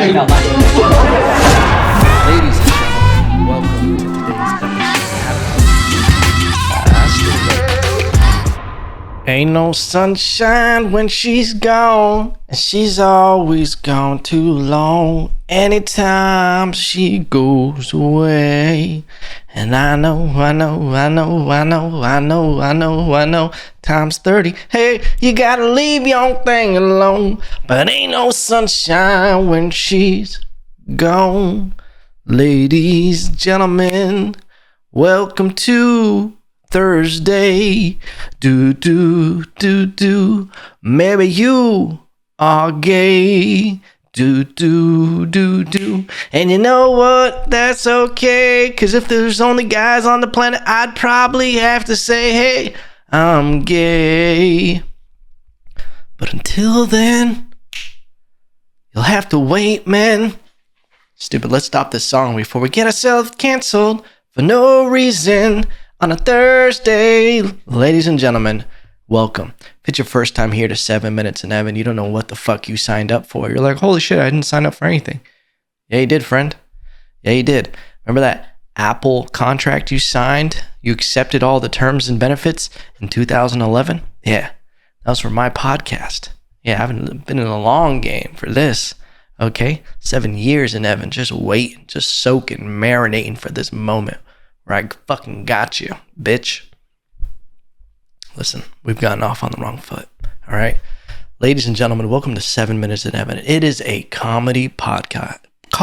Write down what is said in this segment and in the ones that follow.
saying that last Ladies and gentlemen, welcome to today's episode. Ain't no sunshine when she's gone, and she's always gone too long. Anytime she goes away, and I know, times 30, hey, you gotta leave your thing alone, but ain't no sunshine when she's gone. Ladies, gentlemen, welcome to Thursday. Maybe you are gay. And you know what? That's okay. Cause if there's only guys on the planet, I'd probably have to say, hey, I'm gay. But until then, you'll have to wait, man. Stupid, let's stop this song before we get ourselves canceled for no reason on a Thursday. Ladies and gentlemen, welcome. If it's your first time here to 7 Minutes in Heaven, you don't know what the fuck you signed up for. You're like, holy shit, I didn't sign up for anything. Yeah, you did, friend. Yeah, you did. Remember that Apple contract you signed? You accepted all the terms and benefits in 2011? Yeah, that was for my podcast. Yeah, I haven't been in a long game for this. Okay, 7 years in heaven, just waiting, just soaking, marinating for this moment where I fucking got you, bitch. Listen, we've gotten off on the wrong foot, all right? Ladies and gentlemen, welcome to 7 Minutes in Heaven. It is a comedy podcast. It's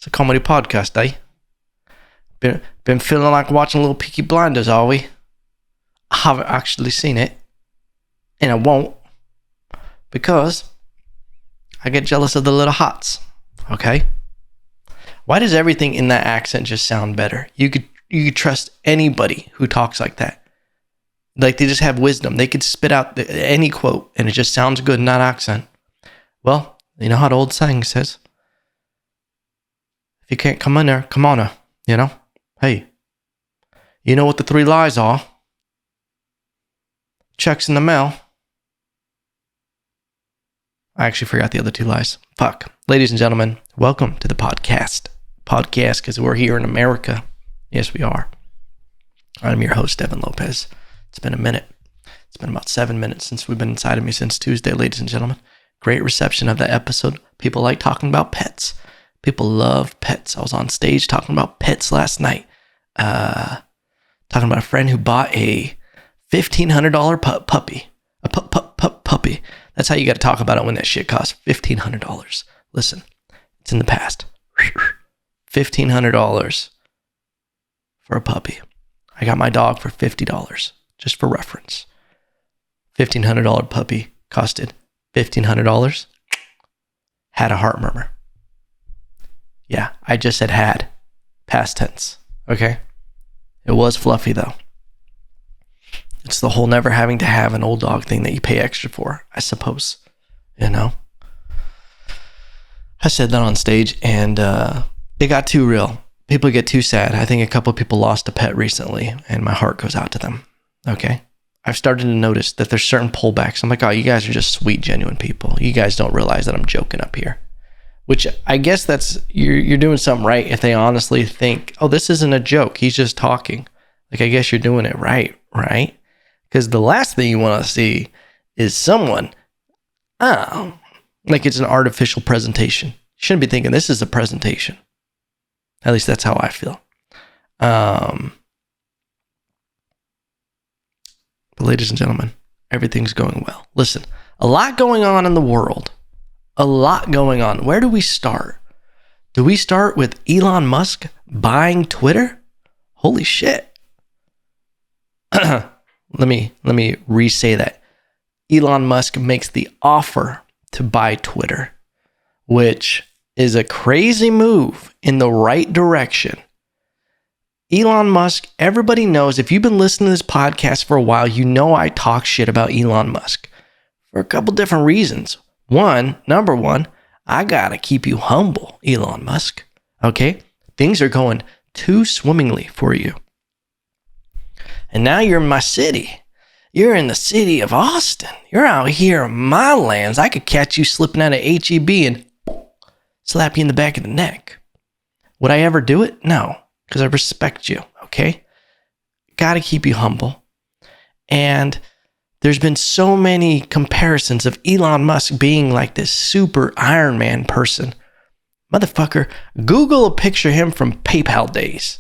a comedy podcast, eh? Been feeling like watching Little Peaky Blinders, are we? I haven't actually seen it, and I won't, because I get jealous of the little hots, okay? Why does everything in that accent just sound better? You could trust anybody who talks like that. Like they just have wisdom. They could spit out any quote and it just sounds good in that accent. Well, you know how the old saying says, if you can't come in there, come on her, you know? Hey, you know what the 3 lies are? Checks in the mail. I actually forgot the other 2 lies. Fuck. Ladies and gentlemen, welcome to the podcast. Podcast, because we're here in America. Yes, we are. I'm your host, Evan Lopez. It's been a minute. It's been about 7 minutes since we've been inside of me since Tuesday, ladies and gentlemen. Great reception of that episode. People like talking about pets. People love pets. I was on stage talking about pets last night. Talking about a friend who bought a $1,500 puppy. A puppy. That's how you got to talk about it when that shit costs $1,500. Listen, it's in the past. $1,500 for a puppy. I got my dog for $50, just for reference. $1,500 puppy costed $1,500. Had a heart murmur. Yeah, I just said had. Past tense. Okay? It was fluffy though. It's the whole never having to have an old dog thing that you pay extra for, I suppose. You know? I said that on stage and it got too real. People get too sad. I think a couple of people lost a pet recently and my heart goes out to them. Okay? I've started to notice that there's certain pullbacks. I'm like, oh, you guys are just sweet, genuine people. You guys don't realize that I'm joking up here. Which I guess that's, you're doing something right if they honestly think, oh, this isn't a joke. He's just talking. Like, I guess you're doing it right? Because the last thing you want to see is someone, like it's an artificial presentation. You shouldn't be thinking this is a presentation. At least that's how I feel. But ladies and gentlemen, everything's going well. Listen, a lot going on in the world. A lot going on. Where do we start? Do we start with Elon Musk buying Twitter? Holy shit. Let me re-say that. Elon Musk makes the offer to buy Twitter, which is a crazy move in the right direction. Elon Musk, everybody knows, if you've been listening to this podcast for a while, you know I talk shit about Elon Musk for a couple different reasons. Number one, I gotta keep you humble, Elon Musk. Okay? Things are going too swimmingly for you. And now you're in my city. You're in the city of Austin. You're out here in my lands. I could catch you slipping out of HEB and slap you in the back of the neck. Would I ever do it? No, because I respect you, okay? Got to keep you humble. And there's been so many comparisons of Elon Musk being like this super Iron Man person. Motherfucker, Google a picture of him from PayPal days.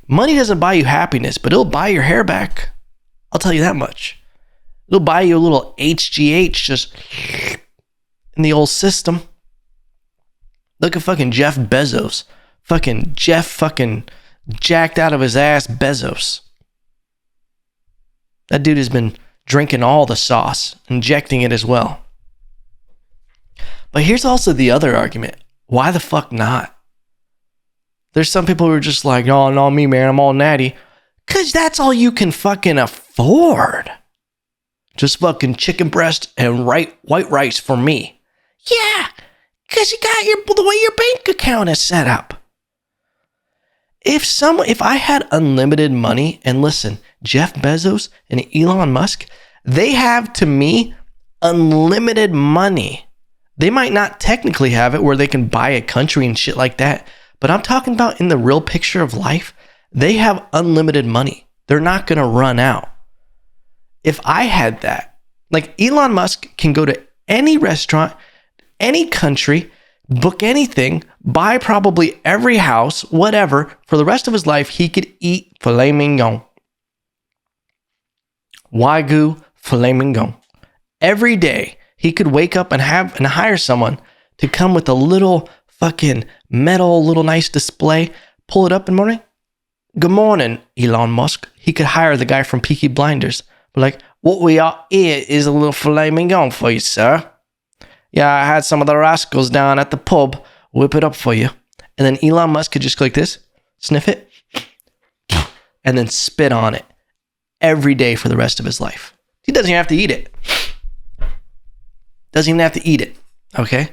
Money doesn't buy you happiness, but it'll buy your hair back. I'll tell you that much. It'll buy you a little HGH just in the old system. Look at fucking Jeff Bezos. Fucking Jeff fucking jacked out of his ass Bezos. That dude has been drinking all the sauce, injecting it as well. But here's also the other argument. Why the fuck not? There's some people who are just like, oh, no, me, man, I'm all natty. Because that's all you can fucking afford. Just fucking chicken breast and white rice for me. Yeah, because you got the way your bank account is set up. If I had unlimited money, and listen, Jeff Bezos and Elon Musk, they have, to me, unlimited money. They might not technically have it where they can buy a country and shit like that, but I'm talking about in the real picture of life, they have unlimited money. They're not going to run out. If I had that, like Elon Musk can go to any restaurant, any country, book anything, buy probably every house, whatever. For the rest of his life, he could eat filet mignon. Wagyu filet mignon. Every day, he could wake up and hire someone to come with a little fucking metal, little nice display, pull it up in the morning. Good morning, Elon Musk. He could hire the guy from Peaky Blinders. But like, what we are here is a little filet mignon for you, sir. Yeah, I had some of the rascals down at the pub whip it up for you. And then Elon Musk could just go like this, sniff it, and then spit on it every day for the rest of his life. He doesn't even have to eat it. Doesn't even have to eat it, okay?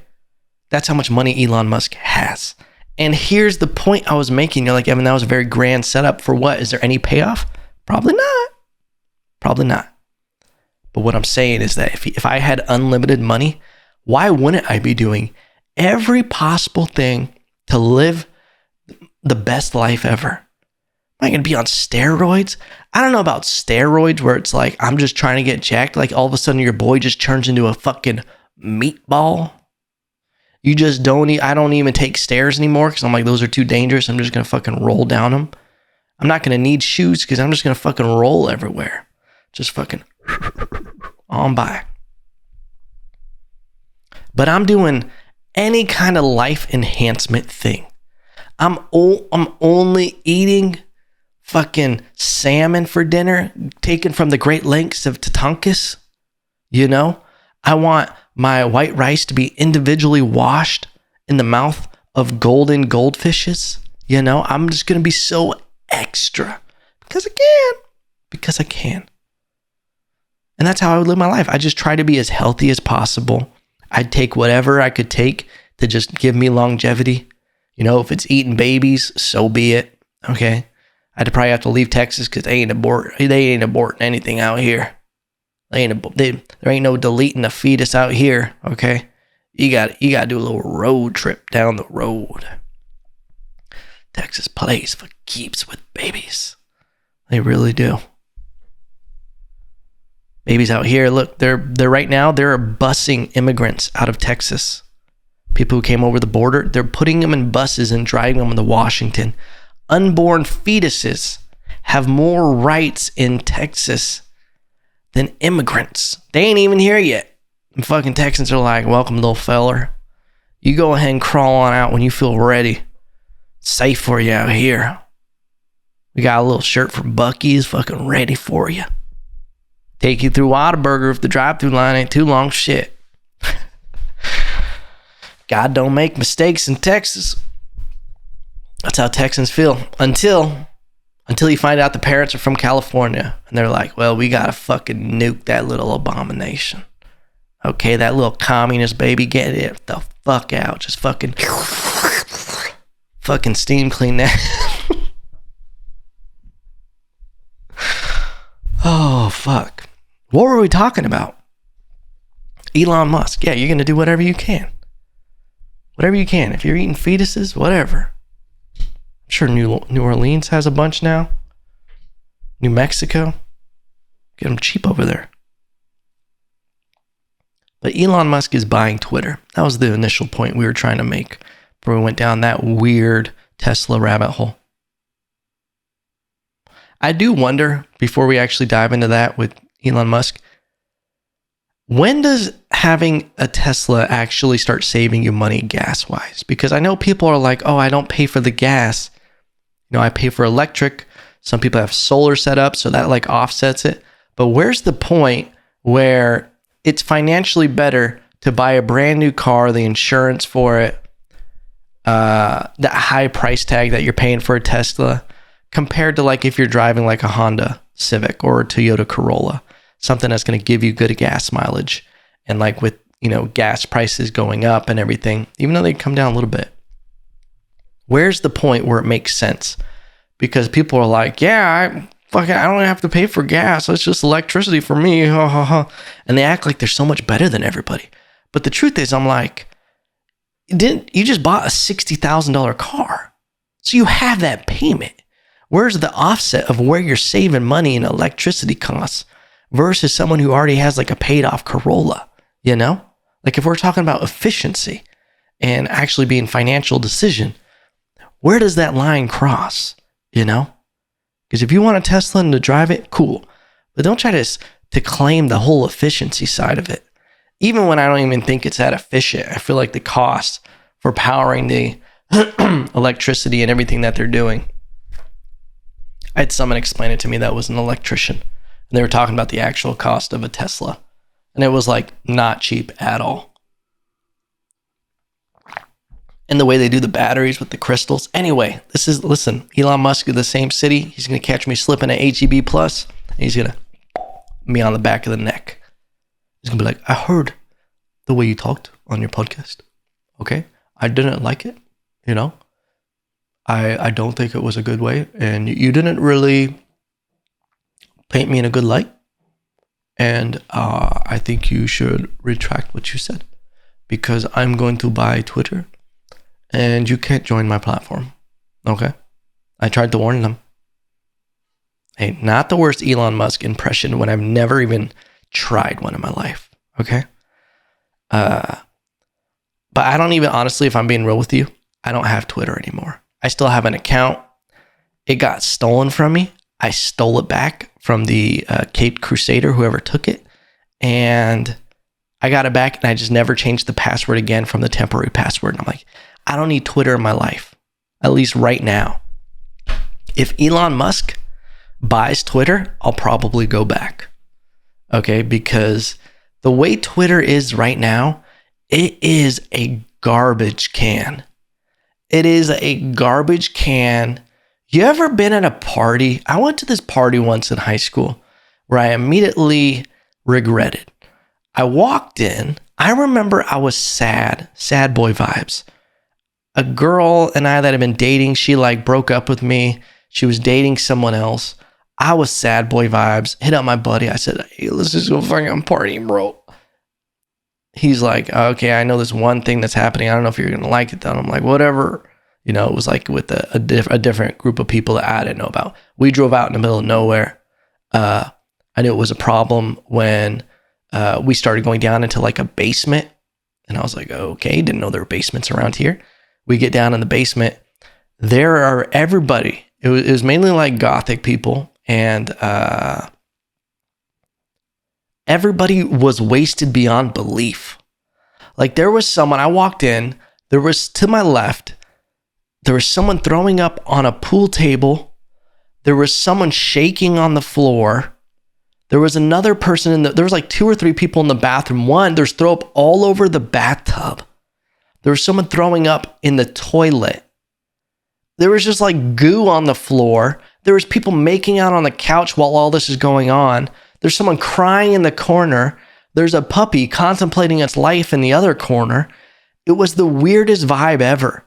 That's how much money Elon Musk has. And here's the point I was making. You're like, Evan, that was a very grand setup for what? Is there any payoff? Probably not. Probably not. But what I'm saying is that if I had unlimited money, why wouldn't I be doing every possible thing to live the best life ever? Am I going to be on steroids? I don't know about steroids where it's like, I'm just trying to get jacked. Like all of a sudden your boy just turns into a fucking meatball. You just I don't even take stairs anymore because I'm like, those are too dangerous. I'm just going to fucking roll down them. I'm not going to need shoes because I'm just going to fucking roll everywhere. Just fucking on by. But I'm doing any kind of life enhancement thing. I'm only eating fucking salmon for dinner, taken from the Great Lakes of Tatankas. You know, I want my white rice to be individually washed in the mouth of golden goldfishes. You know, I'm just going to be so extra because I can. Because I can. And that's how I would live my life. I just try to be as healthy as possible. I'd take whatever I could take to just give me longevity. You know, if it's eating babies, so be it. Okay. I'd probably have to leave Texas because they ain't aborting anything out here. There ain't no deleting a fetus out here. Okay. You got to do a little road trip down the road. Texas plays for keeps with babies. They really do. Babies out here, look, they're right now, they're busing immigrants out of Texas. People who came over the border, they're putting them in buses and driving them into Washington. Unborn fetuses have more rights in Texas than immigrants. They ain't even here yet. And fucking Texans are like, welcome, little feller. You go ahead and crawl on out when you feel ready. Safe for you out here. We got a little shirt from Buc-ee's fucking ready for you. Take you through Whataburger if the drive-thru line ain't too long. Shit. God don't make mistakes in Texas. That's how Texans feel. Until you find out the parents are from California. And they're like, well, we gotta fucking nuke that little abomination. Okay, that little communist baby, get it the fuck out. Just fucking steam clean that. Oh. fuck? What were we talking about? Elon Musk. Yeah, you're going to do whatever you can. Whatever you can. If you're eating fetuses, whatever. I'm sure New Orleans has a bunch now. New Mexico. Get them cheap over there. But Elon Musk is buying Twitter. That was the initial point we were trying to make before we went down that weird Tesla rabbit hole. I do wonder, before we actually dive into that with Elon Musk, when does having a Tesla actually start saving you money gas-wise? Because I know people are like, oh, I don't pay for the gas. You know, I pay for electric. Some people have solar set up, so that like offsets it. But where's the point where it's financially better to buy a brand new car, the insurance for it, that high price tag that you're paying for a Tesla, compared to like if you're driving like a Honda Civic or a Toyota Corolla, something that's going to give you good gas mileage. And like with, you know, gas prices going up and everything, even though they come down a little bit, where's the point where it makes sense? Because people are like, yeah, I don't have to pay for gas. It's just electricity for me. And they act like they're so much better than everybody. But the truth is, I'm like, you just bought a $60,000 car. So you have that payment. Where's the offset of where you're saving money in electricity costs versus someone who already has like a paid off Corolla, you know? Like if we're talking about efficiency and actually being financial decision, where does that line cross, you know? Because if you want a Tesla and to drive it, cool. But don't try to claim the whole efficiency side of it. Even when I don't even think it's that efficient, I feel like the cost for powering the electricity and everything that they're doing. I had someone explain it to me that was an electrician. And they were talking about the actual cost of a Tesla. And it was like not cheap at all. And the way they do the batteries with the crystals. Anyway, listen, Elon Musk of the same city. He's going to catch me slipping at HEB Plus. And he's going to me on the back of the neck. He's going to be like, I heard the way you talked on your podcast. Okay? I didn't like it. You know? I don't think it was a good way. And you didn't really paint me in a good light. And I think you should retract what you said. Because I'm going to buy Twitter. And you can't join my platform. Okay? I tried to warn them. Hey, not the worst Elon Musk impression when I've never even tried one in my life. Okay? But I don't even, honestly, if I'm being real with you, I don't have Twitter anymore. I still have an account. It got stolen from me. I stole it back from the Caped Crusader, whoever took it. And I got it back and I just never changed the password again from the temporary password. And I'm like, I don't need Twitter in my life, at least right now. If Elon Musk buys Twitter, I'll probably go back. Okay, because the way Twitter is right now, it is a garbage can. It is a garbage can. You ever been at a party? I went to this party once in high school where I immediately regretted. I walked in. I remember I was sad boy vibes. A girl and I that had been dating, she like broke up with me. She was dating someone else. I was sad boy vibes. Hit up my buddy. I said, hey, let's just go fucking party, bro. He's like, okay, I know this one thing that's happening. I don't know if you're going to like it though. And I'm like, whatever. You know, it was like with a different group of people that I didn't know about. We drove out in the middle of nowhere. I knew it was a problem when we started going down into like a basement. And I was like, okay, didn't know there were basements around here. We get down in the basement. There are everybody. It was mainly like gothic people. And everybody was wasted beyond belief. Like there was someone, I walked in, there was to my left, there was someone throwing up on a pool table. There was someone shaking on the floor. There was another person there was like 2 or 3 people in the bathroom. One, there's throw up all over the bathtub. There was someone throwing up in the toilet. There was just like goo on the floor. There was people making out on the couch while all this is going on. There's someone crying in the corner. There's a puppy contemplating its life in the other corner. It was the weirdest vibe ever.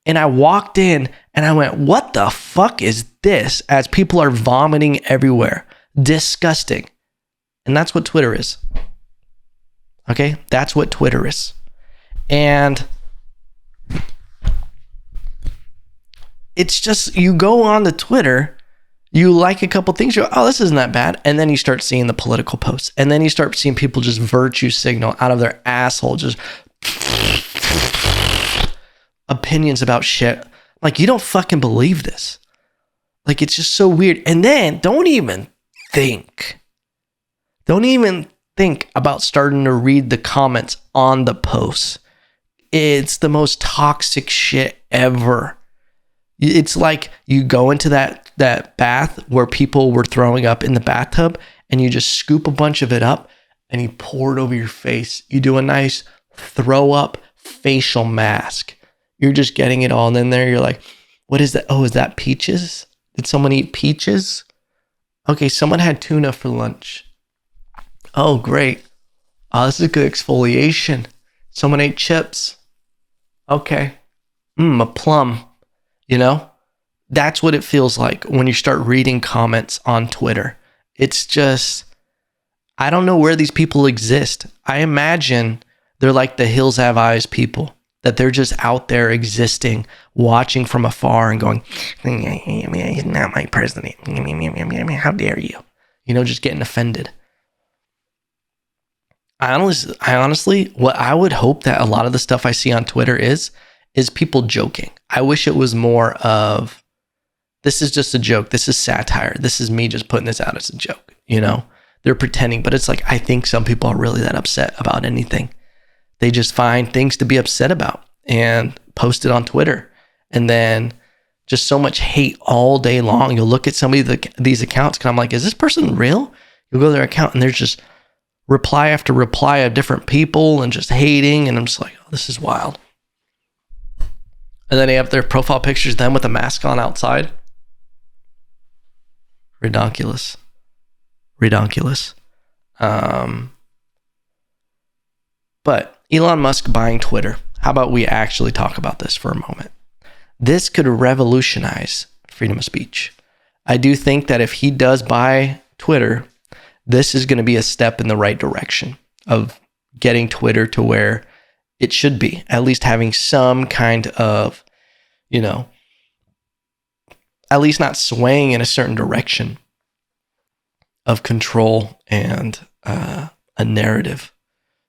And I walked in and I went, what the fuck is this? As people are vomiting everywhere. Disgusting. And that's what Twitter is. Okay? That's what Twitter is. And it's just, you go on to Twitter, you like a couple things, you go, oh, this isn't that bad. And then you start seeing the political posts. And then you start seeing people just virtue signal out of their asshole, just opinions about shit. Like, you don't fucking believe this. Like, it's just so weird. And then don't even think about starting to read the comments on the posts. It's the most toxic shit ever. It's like you go into that bath where people were throwing up in the bathtub, and you just scoop a bunch of it up and you pour it over your face. You do a nice throw up facial mask. You're just getting it all. And then there you're like, what is that? Oh, is that peaches? Did someone eat peaches? Okay, someone had tuna for lunch. Oh, great. Oh, this is good exfoliation. Someone ate chips. Okay. A plum. You know? That's what it feels like when you start reading comments on Twitter. It's just, I don't know where these people exist. I imagine they're like the Hills Have Eyes people, that they're just out there existing, watching from afar and going, he's not my president. How dare you? You know, just getting offended. I honestly, what I would hope that a lot of the stuff I see on Twitter is people joking. I wish it was more of, this is just a joke. This is satire. This is me just putting this out as a joke. You know, they're pretending, but it's like, I think some people are really that upset about anything. They just find things to be upset about and post it on Twitter. And then just so much hate all day long. You'll look at some of these accounts and I'm like, is this person real? You'll go to their account and there's just reply after reply of different people and just hating. And I'm just like, oh, this is wild. And then they have their profile pictures then with a mask on outside. Redonkulous. But Elon Musk buying Twitter. How about we actually talk about this for a moment? This could revolutionize freedom of speech. I do think that if he does buy Twitter, this is going to be a step in the right direction of getting Twitter to where it should be, at least having some kind of, you know, at least not swaying in a certain direction of control and a narrative.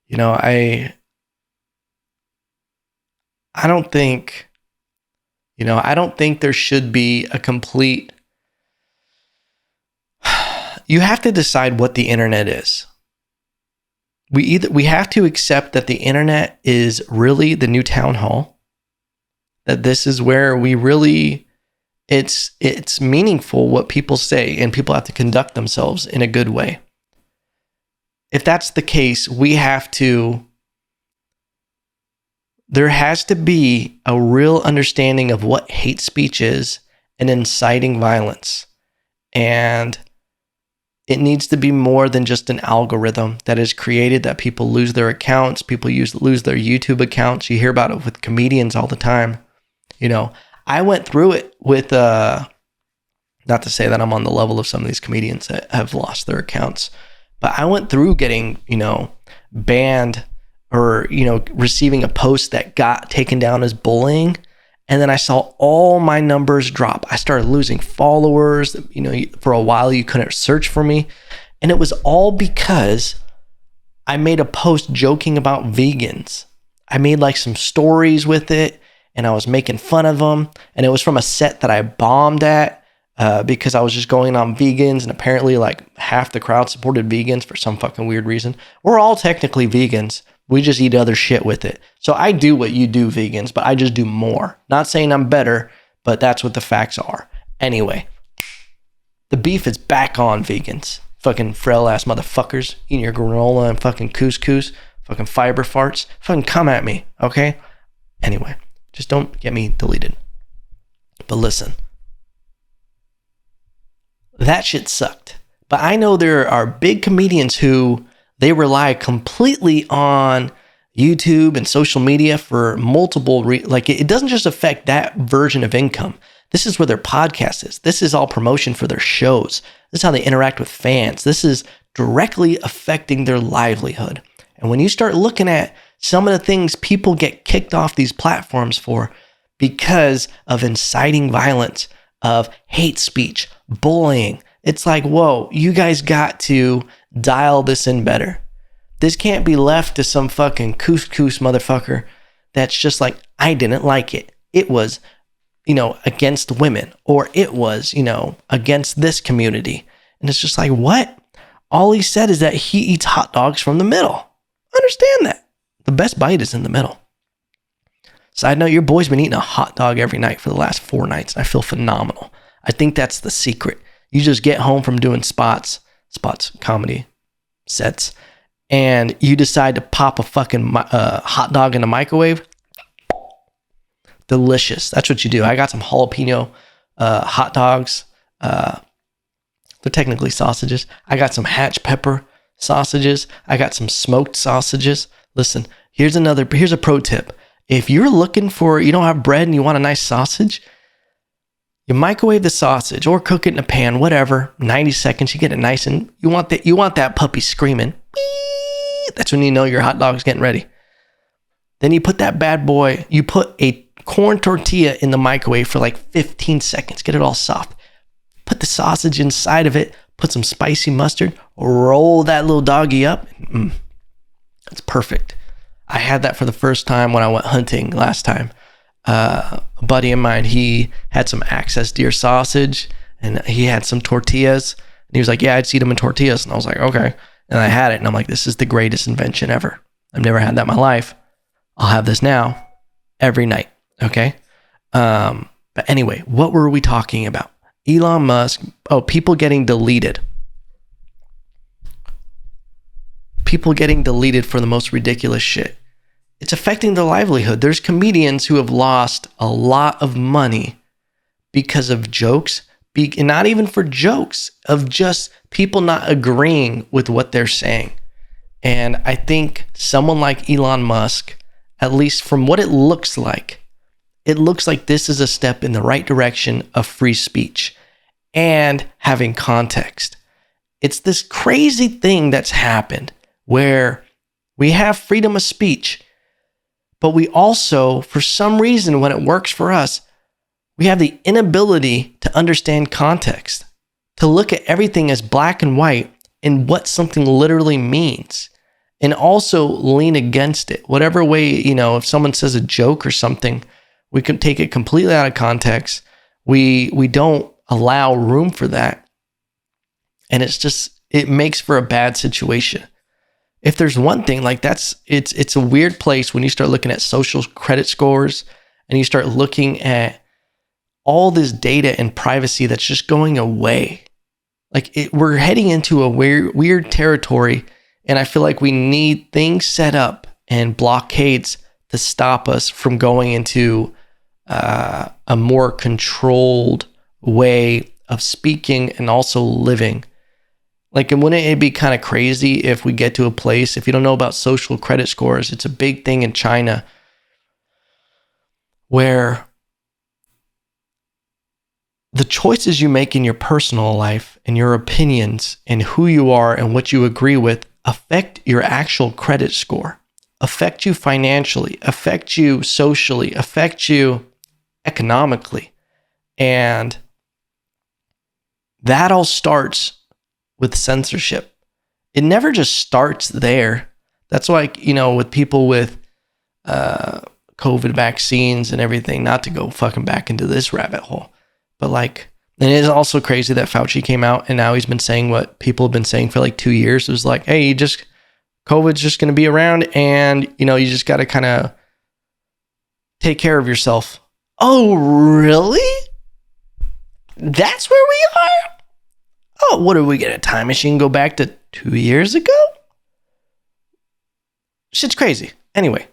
You know, I don't think there should be a complete, you have to decide what the internet is. We have to accept that the internet is really the new town hall, that this is where we really, it's meaningful what people say, and people have to conduct themselves in a good way. If that's the case, there has to be a real understanding of what hate speech is and inciting violence. And it needs to be more than just an algorithm that is created that people lose their accounts, people lose their YouTube accounts. You hear about it with comedians all the time. You know, I went through it with, not to say that I'm on the level of some of these comedians that have lost their accounts, but I went through getting, you know, banned or, you know, receiving a post that got taken down as bullying. And then I saw all my numbers drop. I started losing followers. You know, for a while you couldn't search for me. And it was all because I made a post joking about vegans. I made like some stories with it and I was making fun of them. And it was from a set that I bombed at because I was just going on vegans. And apparently like half the crowd supported vegans for some fucking weird reason. We're all technically vegans. We just eat other shit with it. So I do what you do, vegans, but I just do more. Not saying I'm better, but that's what the facts are. Anyway, the beef is back on, vegans. Fucking frail ass motherfuckers eating your granola and fucking couscous, fucking fiber farts. Fucking come at me, okay? Anyway, just don't get me deleted. But listen, that shit sucked. But I know there are big comedians who they rely completely on YouTube and social media for multiple, like it doesn't just affect that version of income. This is where their podcast is. This is all promotion for their shows. This is how they interact with fans. This is directly affecting their livelihood. And when you start looking at some of the things people get kicked off these platforms for because of inciting violence, of hate speech, bullying, it's like, whoa, you guys got to dial this in better. This can't be left to some fucking couscous motherfucker that's just like, I didn't like it. It was, against women, or it was, against this community. And it's just like, what? All he said is that he eats hot dogs from the middle. Understand that. The best bite is in the middle. Side note, your boy's been eating a hot dog every night for the last 4 nights, and I feel phenomenal. I think that's the secret. You just get home from doing spots, comedy sets, and you decide to pop a fucking hot dog in the microwave. Delicious. That's what you do. I got some jalapeno hot dogs. They're technically sausages. I got some hatch pepper sausages. I got some smoked sausages. Listen, here's a pro tip. If you're looking for, you don't have bread and you want a nice sausage, you microwave the sausage or cook it in a pan, whatever, 90 seconds, you get it nice, and you want that puppy screaming. That's when you know your hot dog's getting ready. Then you put that bad boy, you put a corn tortilla in the microwave for like 15 seconds, get it all soft. Put the sausage inside of it, put some spicy mustard, roll that little doggy up. It's perfect. I had that for the first time when I went hunting last time. A buddy of mine, he had some Access deer sausage and he had some tortillas. And he was like, yeah, I'd eat them in tortillas. And I was like, okay. And I had it and I'm like, this is the greatest invention ever. I've never had that in my life. I'll have this now every night. Okay. But anyway, what were we talking about? Elon Musk. Oh, people getting deleted. People getting deleted for the most ridiculous shit. It's affecting their livelihood. There's comedians who have lost a lot of money because of jokes, and not even for jokes, of just people not agreeing with what they're saying. And I think someone like Elon Musk, at least from what it looks like this is a step in the right direction of free speech and having context. It's this crazy thing that's happened where we have freedom of speech, but we also, for some reason, when it works for us, we have the inability to understand context, to look at everything as black and white and what something literally means, and also lean against it. Whatever way, if someone says a joke or something, we can take it completely out of context. We don't allow room for that. And it makes for a bad situation. If there's one thing, like it's a weird place when you start looking at social credit scores and you start looking at all this data and privacy that's just going away. We're heading into a weird territory, and I feel like we need things set up and blockades to stop us from going into a more controlled way of speaking and also living. And wouldn't it be kind of crazy if we get to a place, if you don't know about social credit scores, it's a big thing in China where the choices you make in your personal life and your opinions and who you are and what you agree with affect your actual credit score, affect you financially, affect you socially, affect you economically. And that all starts with censorship. It never just starts there. That's why, with people with COVID vaccines and everything, not to go fucking back into this rabbit hole, but and it is also crazy that Fauci came out and now he's been saying what people have been saying for 2 years. It was like, hey, COVID's just going to be around and, you just got to kind of take care of yourself. Oh, really? That's where we are? Oh, what, do we get a time machine go back to 2 years ago? Shit's crazy. Anyway.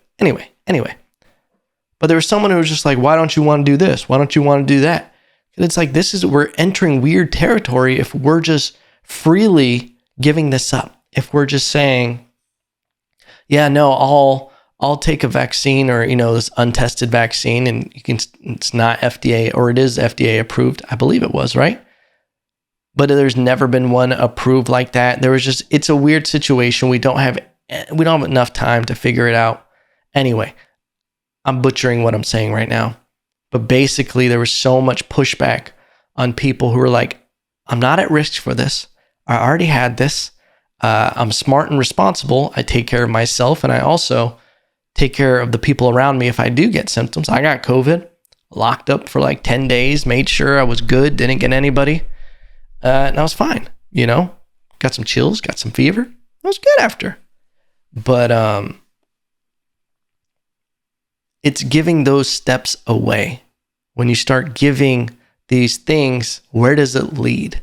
But there was someone who was just like, why don't you want to do this? Why don't you want to do that? And it's like, we're entering weird territory if we're just freely giving this up. If we're just saying, yeah, no, I'll take a vaccine or, this untested vaccine and it's not FDA or it is FDA approved. I believe it was, right? But there's never been one approved like that. It's a weird situation. We don't have enough time to figure it out. Anyway, I'm butchering what I'm saying right now. But basically there was so much pushback on people who were like, I'm not at risk for this. I already had this. I'm smart and responsible. I take care of myself and I also take care of the people around me if I do get symptoms. I got COVID, locked up for like 10 days, made sure I was good, didn't get anybody. And I was fine, got some chills, got some fever. I was good after. But it's giving those steps away. When you start giving these things, where does it lead?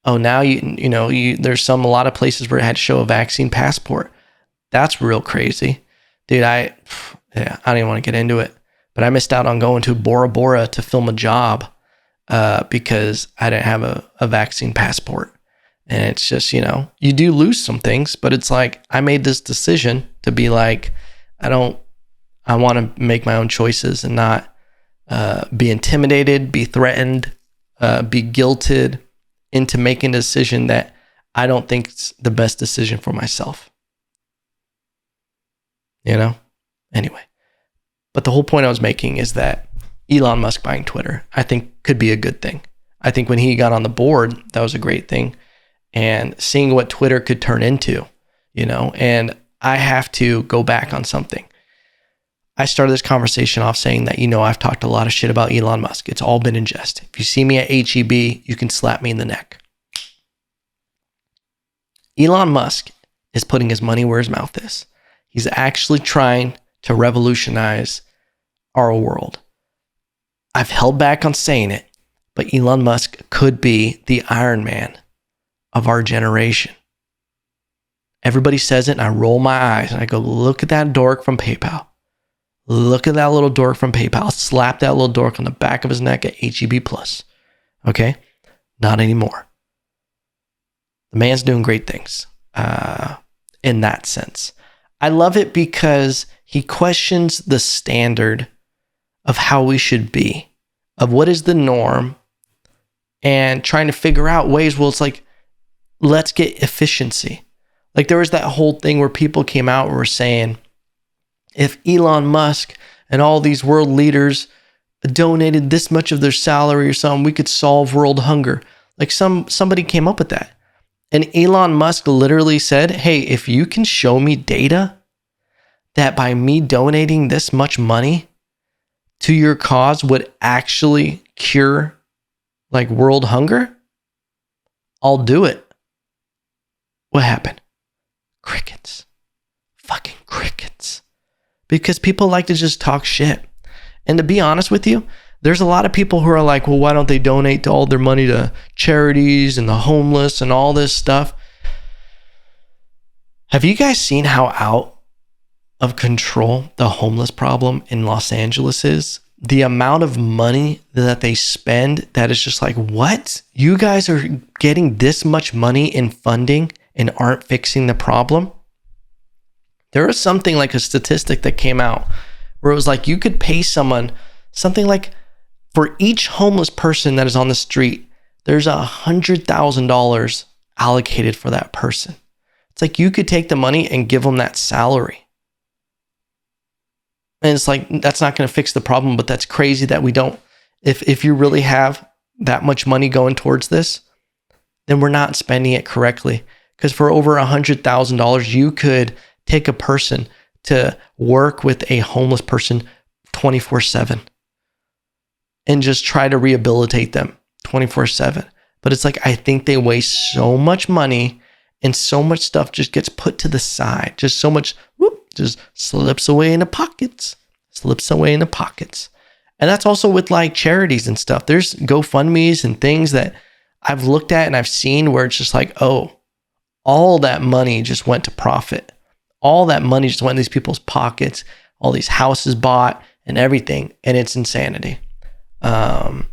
Oh, now there's a lot of places where it had to show a vaccine passport. That's real crazy. Dude, I don't even want to get into it, but I missed out on going to Bora Bora to film a job because I didn't have a vaccine passport. And it's just, you do lose some things, but it's like, I made this decision to be like, I want to make my own choices and not be intimidated, be threatened, be guilted into making a decision that I don't think is the best decision for myself. Anyway, but the whole point I was making is that Elon Musk buying Twitter, I think could be a good thing. I think when he got on the board, that was a great thing. And seeing what Twitter could turn into, and I have to go back on something. I started this conversation off saying that, I've talked a lot of shit about Elon Musk. It's all been in jest. If you see me at HEB, you can slap me in the neck. Elon Musk is putting his money where his mouth is. He's actually trying to revolutionize our world. I've held back on saying it, but Elon Musk could be the Iron Man of our generation. Everybody says it and I roll my eyes and I go, look at that dork from PayPal. Look at that little dork from PayPal. Slap that little dork on the back of his neck at HEB Plus. Okay? Not anymore. The man's doing great things in that sense. I love it because he questions the standard of how we should be, of what is the norm, and trying to figure out ways, it's like, let's get efficiency. Like there was that whole thing where people came out and were saying, if Elon Musk and all these world leaders donated this much of their salary or something, we could solve world hunger. Like somebody came up with that. And Elon Musk literally said, hey, if you can show me data that by me donating this much money to your cause would actually cure like world hunger, I'll do it. What happened? Crickets. Fucking crickets. Because people like to just talk shit. And to be honest with you, there's a lot of people who are like, well, why don't they donate all their money to charities and the homeless and all this stuff? Have you guys seen how out of control the homeless problem in Los Angeles is? The amount of money that they spend that is just like, what? You guys are getting this much money in funding and aren't fixing the problem? There was something like a statistic that came out where it was like you could pay someone something like, for each homeless person that is on the street, there's $100,000 allocated for that person. It's like you could take the money and give them that salary. And it's like, that's not going to fix the problem, but that's crazy that we don't, if you really have that much money going towards this, then we're not spending it correctly. Because for over $100,000, you could take a person to work with a homeless person 24/7 and just try to rehabilitate them 24/7. But it's like, I think they waste so much money and so much stuff just gets put to the side. Just so much, just slips away in the pockets. And that's also with like charities and stuff. There's GoFundMes and things that I've looked at and I've seen where it's just like, oh, all that money just went to profit. All that money just went in these people's pockets, all these houses bought and everything. And it's insanity. I'm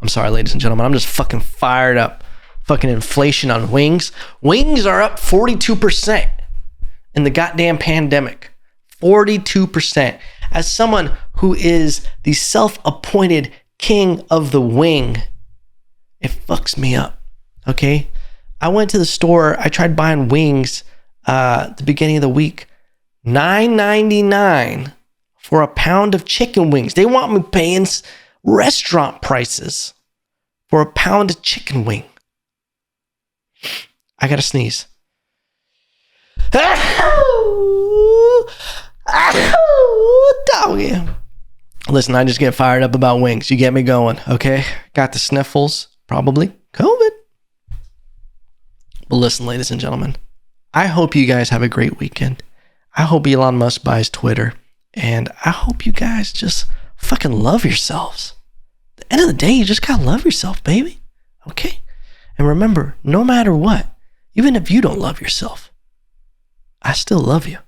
sorry, ladies and gentlemen. I'm just fucking fired up. Fucking inflation on wings. Wings are up 42% in the goddamn pandemic. 42%. As someone who is the self-appointed king of the wing, it fucks me up. Okay? I went to the store. I tried buying wings at the beginning of the week. $9.99 for a pound of chicken wings. They want me paying restaurant prices for a pound of chicken wing. I gotta sneeze. Listen, I just get fired up about wings. You get me going, okay? Got the sniffles, probably COVID. But listen, ladies and gentlemen, I hope you guys have a great weekend. I hope Elon Musk buys Twitter. And I hope you guys just fucking love yourselves. At the end of the day, you just gotta love yourself, baby. Okay? And remember, no matter what, even if you don't love yourself, I still love you.